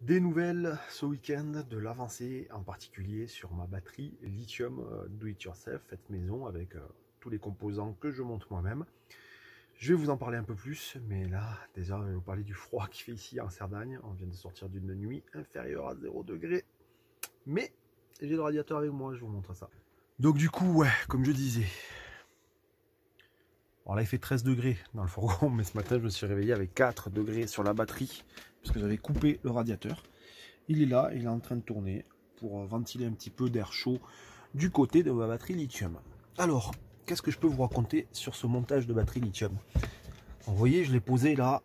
Des nouvelles ce week-end de l'avancée, en particulier sur ma batterie lithium do it yourself, faite maison avec tous les composants que je monte moi-même. Je vais vous en parler un peu plus, mais là, déjà, je vais vous parler du froid qu'il fait ici en Cerdagne. On vient de sortir d'une nuit inférieure à 0 degré, mais j'ai le radiateur avec moi, je vous montre ça. Donc du coup, ouais, comme je disais, alors là il fait 13 degrés dans le fourgon, mais ce matin je me suis réveillé avec 4 degrés sur la batterie, puisque j'avais coupé le radiateur. Il est là, il est en train de tourner pour ventiler un petit peu d'air chaud du côté de ma batterie lithium. Alors, qu'est-ce que je peux vous raconter sur ce montage de batterie lithium? Vous voyez, je l'ai posé là,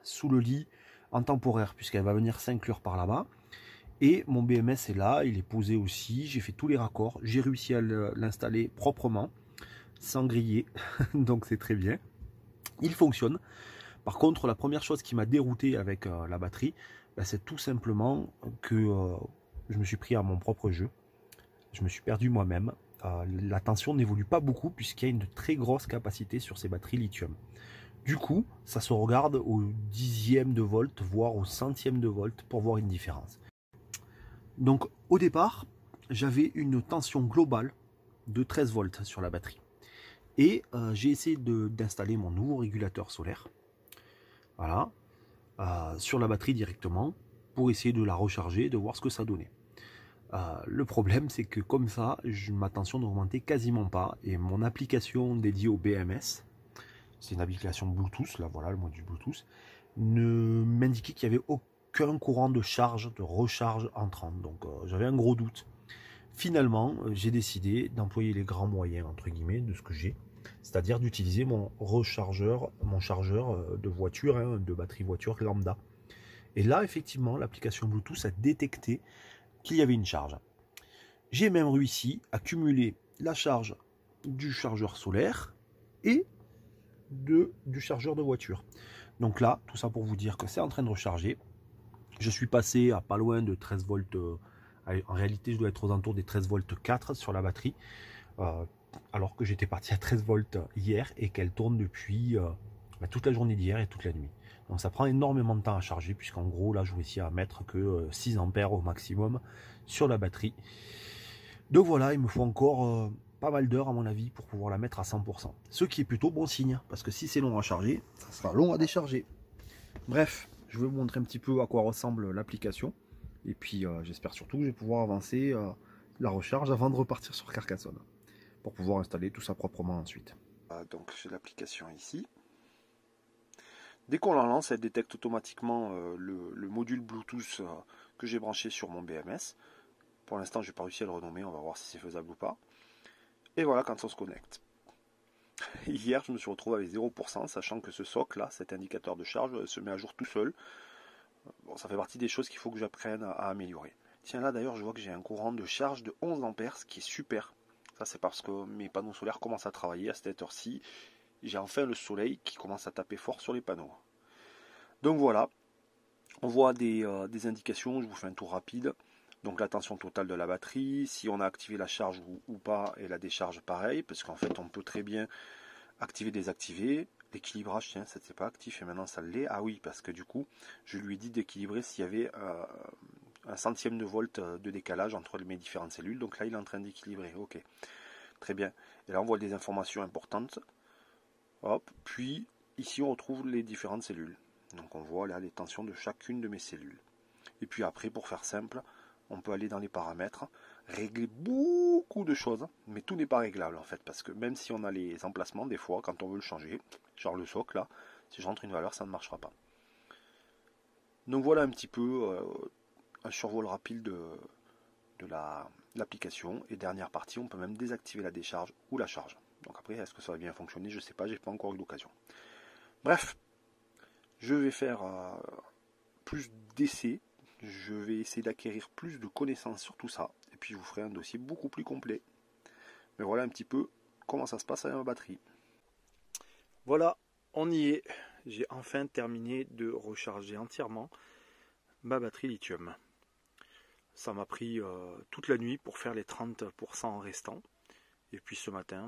sous le lit, en temporaire, puisqu'elle va venir s'inclure par là-bas. Et mon BMS est là, il est posé aussi, j'ai fait tous les raccords, j'ai réussi à l'installer proprement, sans griller, donc c'est très bien. Il fonctionne. Par contre, la première chose qui m'a dérouté avec la batterie, c'est tout simplement que je me suis pris à mon propre jeu. Je me suis perdu moi-même. La tension n'évolue pas beaucoup puisqu'il y a une très grosse capacité sur ces batteries lithium. Du coup, ça se regarde au dixième de volt, voire au centième de volt pour voir une différence. Donc au départ, j'avais une tension globale de 13 volts sur la batterie. Et j'ai essayé d'installer mon nouveau régulateur solaire. Voilà. Sur la batterie directement pour essayer de la recharger, de voir ce que ça donnait. Le problème, c'est que comme ça, ma tension n'augmentait quasiment pas et mon application dédiée au BMS, c'est une application Bluetooth, là voilà le module Bluetooth, ne m'indiquait qu'il n'y avait aucun courant de charge, de recharge entrant. Donc j'avais un gros doute. Finalement, j'ai décidé d'employer les grands moyens, entre guillemets, de ce que j'ai, c'est-à-dire d'utiliser mon chargeur de voiture, hein, de batterie voiture lambda. Et là, effectivement, l'application Bluetooth a détecté qu'il y avait une charge. J'ai même réussi à cumuler la charge du chargeur solaire et du chargeur de voiture. Donc là, tout ça pour vous dire que c'est en train de recharger. Je suis passé à pas loin de 13 volts. En réalité, je dois être aux alentours des 13 volts 4 sur la batterie. Alors que j'étais parti à 13 volts hier et qu'elle tourne depuis toute la journée d'hier et toute la nuit. Donc ça prend énormément de temps à charger puisqu'en gros là je réussis à mettre que 6 ampères au maximum sur la batterie. Donc voilà, il me faut encore pas mal d'heures à mon avis pour pouvoir la mettre à 100%. Ce qui est plutôt bon signe parce que si c'est long à charger, ça sera long à décharger. Bref, je vais vous montrer un petit peu à quoi ressemble l'application. Et puis j'espère surtout que je vais pouvoir avancer la recharge avant de repartir sur Carcassonne pour pouvoir installer tout ça proprement ensuite. Donc j'ai l'application ici. Dès qu'on la lance, elle détecte automatiquement le module Bluetooth que j'ai branché sur mon BMS. Pour l'instant, je n'ai pas réussi à le renommer, on va voir si c'est faisable ou pas. Et voilà quand on se connecte. Hier, je me suis retrouvé avec 0%, sachant que ce socle là, cet indicateur de charge, se met à jour tout seul. Bon, ça fait partie des choses qu'il faut que j'apprenne à améliorer. Tiens, là d'ailleurs, je vois que j'ai un courant de charge de 11 ampères, ce qui est super. Ça, c'est parce que mes panneaux solaires commencent à travailler à cette heure-ci. J'ai enfin le soleil qui commence à taper fort sur les panneaux. Donc voilà, on voit des indications, je vous fais un tour rapide. Donc la tension totale de la batterie, si on a activé la charge ou pas, et la décharge pareil, parce qu'en fait on peut très bien activer, désactiver. L'équilibrage, tiens, ça n'était pas actif et maintenant ça l'est. Ah oui, parce que du coup, je lui ai dit d'équilibrer s'il y avait un centième de volt de décalage entre mes différentes cellules. Donc là, il est en train d'équilibrer. Ok, très bien. Et là, on voit des informations importantes. Hop, puis ici, on retrouve les différentes cellules. Donc on voit là les tensions de chacune de mes cellules. Et puis après, pour faire simple, on peut aller dans les paramètres, régler beaucoup de choses, mais tout n'est pas réglable en fait, parce que même si on a les emplacements, des fois, quand on veut le changer, genre le socle là, si je rentre une valeur, ça ne marchera pas. Donc voilà un petit peu un survol rapide de l'application. Et dernière partie, on peut même désactiver la décharge ou la charge. Donc après, est-ce que ça va bien fonctionner? Je ne sais pas, j'ai pas encore eu l'occasion. Bref, je vais faire plus d'essais. Je vais essayer d'acquérir plus de connaissances sur tout ça. Et puis je vous ferai un dossier beaucoup plus complet. Mais voilà un petit peu comment ça se passe avec ma batterie. Voilà, on y est. J'ai enfin terminé de recharger entièrement ma batterie lithium. Ça m'a pris toute la nuit pour faire les 30% restants. Et puis ce matin,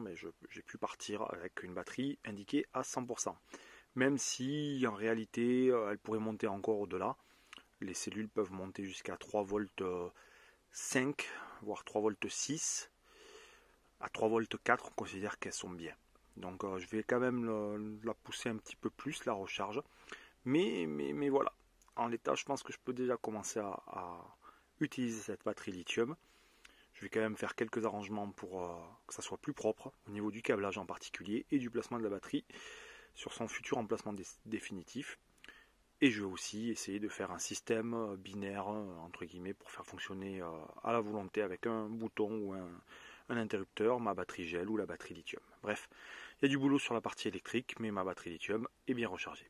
j'ai pu partir avec une batterie indiquée à 100%. Même si en réalité, elle pourrait monter encore au-delà. les cellules peuvent monter jusqu'à 3 volts 5, voire 3 volts 6. À 3 volts 4, on considère qu'elles sont bien. Donc je vais quand même la pousser un petit peu plus, la recharge. Mais voilà, en l'état, je pense que je peux déjà commencer à utiliser cette batterie lithium. Je vais quand même faire quelques arrangements pour que ça soit plus propre, au niveau du câblage en particulier, et du placement de la batterie sur son futur emplacement définitif. Et je vais aussi essayer de faire un système binaire, entre guillemets, pour faire fonctionner à la volonté avec un bouton ou un interrupteur, ma batterie gel ou la batterie lithium. Bref, il y a du boulot sur la partie électrique, mais ma batterie lithium est bien rechargée.